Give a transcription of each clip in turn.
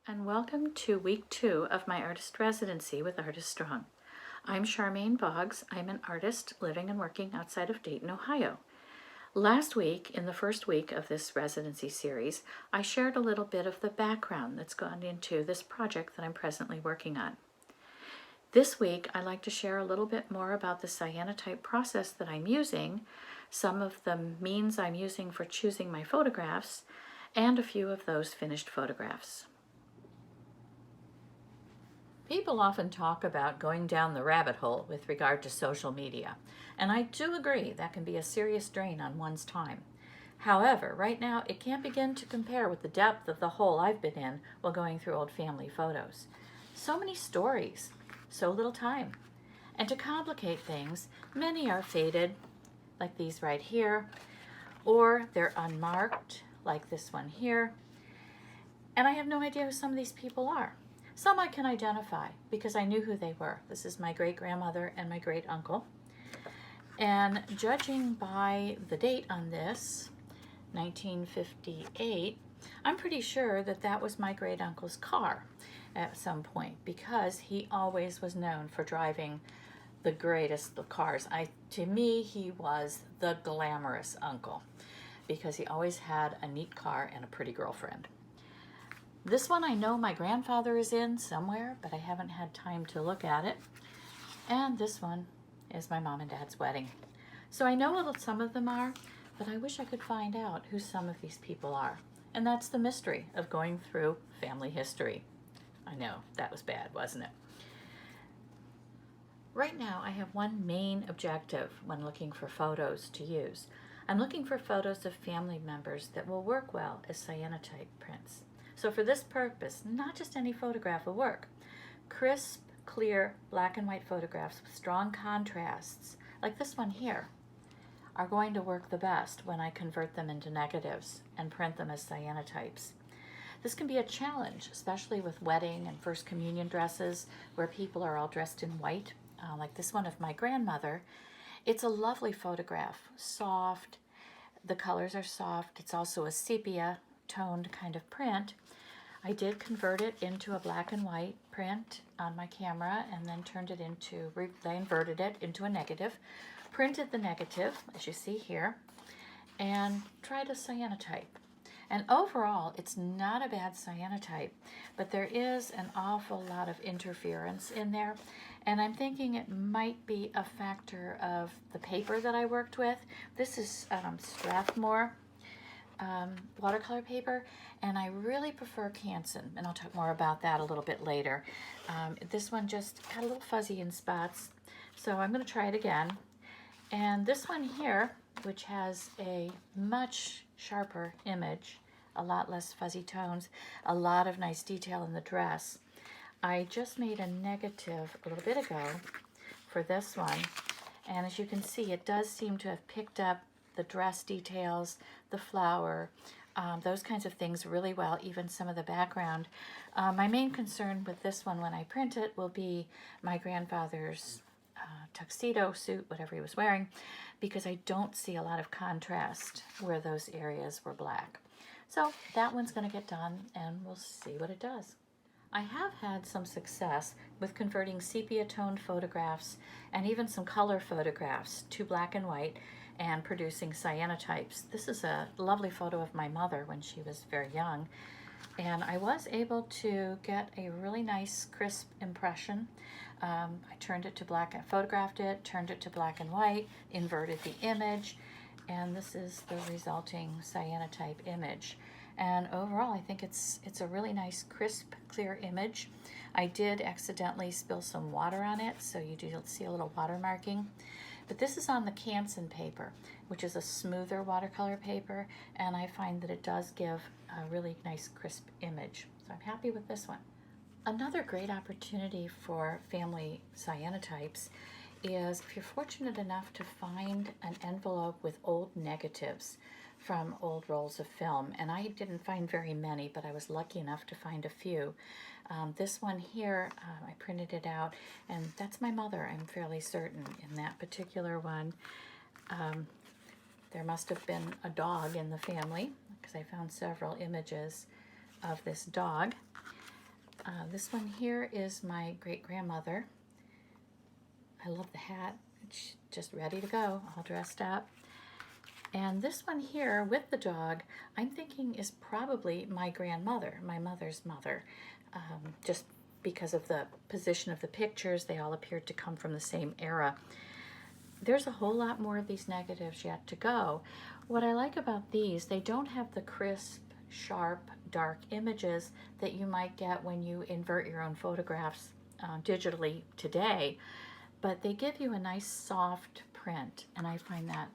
And welcome to week 2 of my artist residency with Artist Strong. I'm Charmaine Boggs. I'm an artist living and working outside of Dayton, Ohio. Last week, in the first week of this residency series, I shared a little bit of the background that's gone into this project that I'm presently working on. This week, I'd like to share a little bit more about the cyanotype process that I'm using, some of the means I'm using for choosing my photographs, and a few of those finished photographs. People often talk about going down the rabbit hole with regard to social media, and I do agree that can be a serious drain on one's time. However, right now it can't begin to compare with the depth of the hole I've been in while going through old family photos. So many stories, so little time. And to complicate things, many are faded, like these right here, or they're unmarked, like this one here, and I have no idea who some of these people are. Some I can identify because I knew who they were. This is my great-grandmother and my great-uncle. And judging by the date on this, 1958, I'm pretty sure that that was my great-uncle's car at some point because he always was known for driving the greatest of cars. To me, he was the glamorous uncle because he always had a neat car and a pretty girlfriend. This one I know my grandfather is in somewhere, but I haven't had time to look at it. And this one is my mom and dad's wedding. So I know what some of them are, but I wish I could find out who some of these people are. And that's the mystery of going through family history. I know, that was bad, wasn't it? Right now I have one main objective when looking for photos to use. I'm looking for photos of family members that will work well as cyanotype prints. So for this purpose, not just any photograph will work. Crisp, clear, black and white photographs with strong contrasts, like this one here, are going to work the best when I convert them into negatives and print them as cyanotypes. This can be a challenge, especially with wedding and first communion dresses where people are all dressed in white, like this one of my grandmother. It's a lovely photograph, soft, the colors are soft. It's also a sepia toned kind of print. I did convert it into a black and white print on my camera and then I inverted it into a negative, printed the negative, as you see here, and tried a cyanotype. And overall, it's not a bad cyanotype, but there is an awful lot of interference in there. And I'm thinking it might be a factor of the paper that I worked with. This is Strathmore watercolor paper, and I really prefer Canson, and I'll talk more about that a little bit later. This one just got a little fuzzy in spots, so I'm going to try it again. And this one here, which has a much sharper image, a lot less fuzzy tones, a lot of nice detail in the dress. I just made a negative a little bit ago for this one, and as you can see, it does seem to have picked up the dress details, the flower, those kinds of things really well, even some of the background. My main concern with this one when I print it will be my grandfather's tuxedo suit, whatever he was wearing, because I don't see a lot of contrast where those areas were black. So that one's going to get done, and we'll see what it does. I have had some success with converting sepia-toned photographs and even some color photographs to black and white and producing cyanotypes. This is a lovely photo of my mother when she was very young, and I was able to get a really nice crisp impression. I photographed it, turned it to black and white, inverted the image, and this is the resulting cyanotype image. And overall, I think it's a really nice, crisp, clear image. I did accidentally spill some water on it, so you do see a little water marking. But this is on the Canson paper, which is a smoother watercolor paper, and I find that it does give a really nice, crisp image. So I'm happy with this one. Another great opportunity for family cyanotypes is if you're fortunate enough to find an envelope with old negatives from old rolls of film, and I didn't find very many, but I was lucky enough to find a few. This one here, I printed it out, and that's my mother, I'm fairly certain. In that particular one, there must have been a dog in the family, because I found several images of this dog. This one here is my great-grandmother. I love the hat. It's just ready to go, all dressed up. And this one here with the dog, I'm thinking is probably my grandmother, my mother's mother. Just because of the position of the pictures, they all appeared to come from the same era. There's a whole lot more of these negatives yet to go. What I like about these, they don't have the crisp, sharp, dark images that you might get when you invert your own photographs digitally today, but they give you a nice soft print, and I find that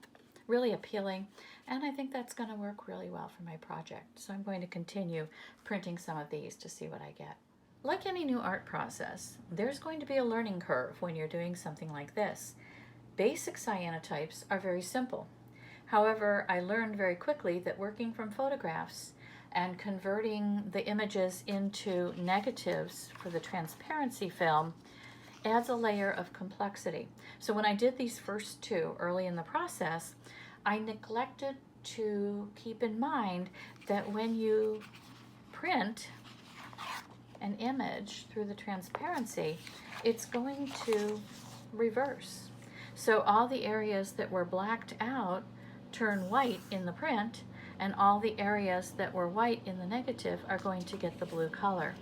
really appealing, and I think that's going to work really well for my project. So I'm going to continue printing some of these to see what I get. Like any new art process, there's going to be a learning curve when you're doing something like this. Basic cyanotypes are very simple. However, I learned very quickly that working from photographs and converting the images into negatives for the transparency film adds a layer of complexity. So when I did these first two early in the process, I neglected to keep in mind that when you print an image through the transparency, it's going to reverse. So all the areas that were blacked out turn white in the print, and all the areas that were white in the negative are going to get the blue color.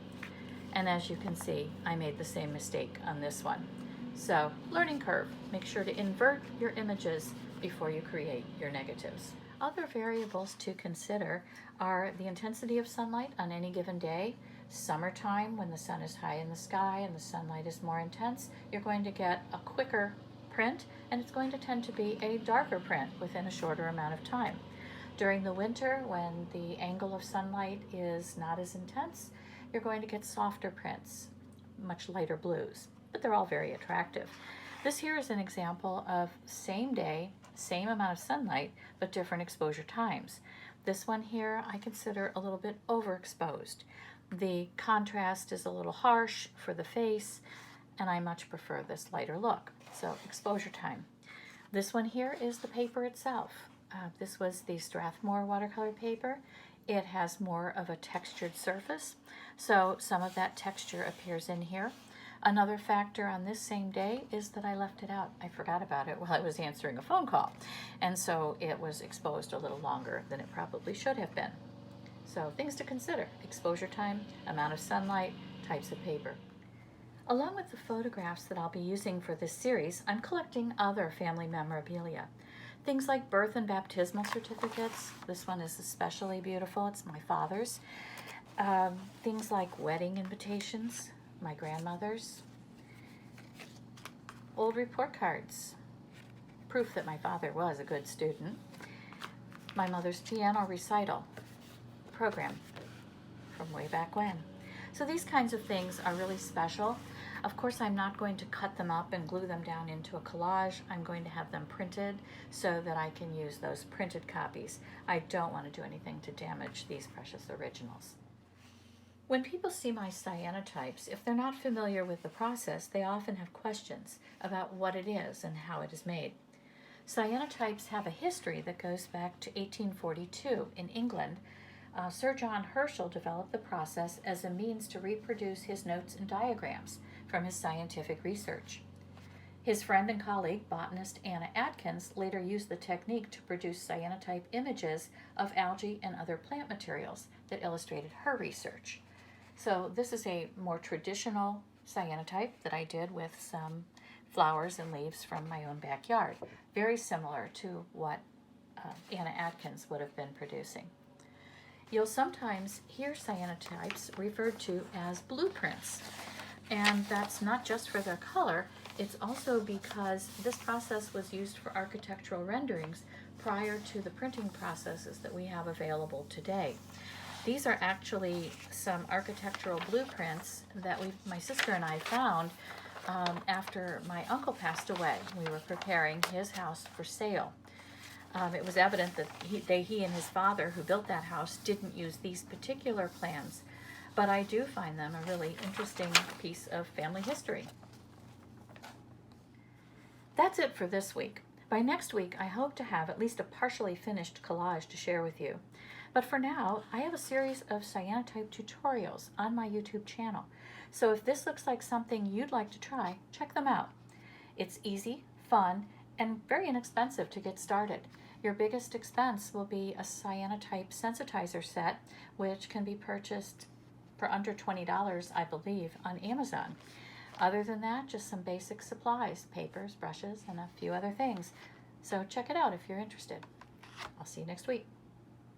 And as you can see, I made the same mistake on this one. So, learning curve. Make sure to invert your images before you create your negatives. Other variables to consider are the intensity of sunlight on any given day. Summertime, when the sun is high in the sky and the sunlight is more intense, you're going to get a quicker print, and it's going to tend to be a darker print within a shorter amount of time. During the winter, when the angle of sunlight is not as intense, you're going to get softer prints, much lighter blues, but they're all very attractive. This here is an example of same day, same amount of sunlight, but different exposure times. This one here I consider a little bit overexposed. The contrast is a little harsh for the face, and I much prefer this lighter look. So exposure time. This one here is the paper itself. This was the Strathmore watercolor paper. It has more of a textured surface, so some of that texture appears in here. Another factor on this same day is that I left it out. I forgot about it while I was answering a phone call, and so it was exposed a little longer than it probably should have been. So things to consider: exposure time, amount of sunlight, types of paper. Along with the photographs that I'll be using for this series, I'm collecting other family memorabilia. Things like birth and baptismal certificates. This one is especially beautiful. It's my father's. Things like wedding invitations, my grandmother's. Old report cards, proof that my father was a good student. My mother's piano recital program from way back when. So these kinds of things are really special. Of course, I'm not going to cut them up and glue them down into a collage. I'm going to have them printed so that I can use those printed copies. I don't want to do anything to damage these precious originals. When people see my cyanotypes, if they're not familiar with the process, they often have questions about what it is and how it is made. Cyanotypes have a history that goes back to 1842 in England. Sir John Herschel developed the process as a means to reproduce his notes and diagrams from his scientific research. His friend and colleague, botanist Anna Atkins, later used the technique to produce cyanotype images of algae and other plant materials that illustrated her research. So this is a more traditional cyanotype that I did with some flowers and leaves from my own backyard, very similar to what Anna Atkins would have been producing. You'll sometimes hear cyanotypes referred to as blueprints, and that's not just for their color, it's also because this process was used for architectural renderings prior to the printing processes that we have available today. These are actually some architectural blueprints that my sister and I found after my uncle passed away. We were preparing his house for sale. It was evident that he and his father, who built that house, didn't use these particular plans, but I do find them a really interesting piece of family history. That's it for this week. By next week, I hope to have at least a partially finished collage to share with you. But for now, I have a series of cyanotype tutorials on my YouTube channel. So if this looks like something you'd like to try, check them out. It's easy, fun, and very inexpensive to get started. Your biggest expense will be a cyanotype sensitizer set, which can be purchased for under $20, I believe, on Amazon. Other than that, just some basic supplies, papers, brushes, and a few other things. So check it out if you're interested. I'll see you next week.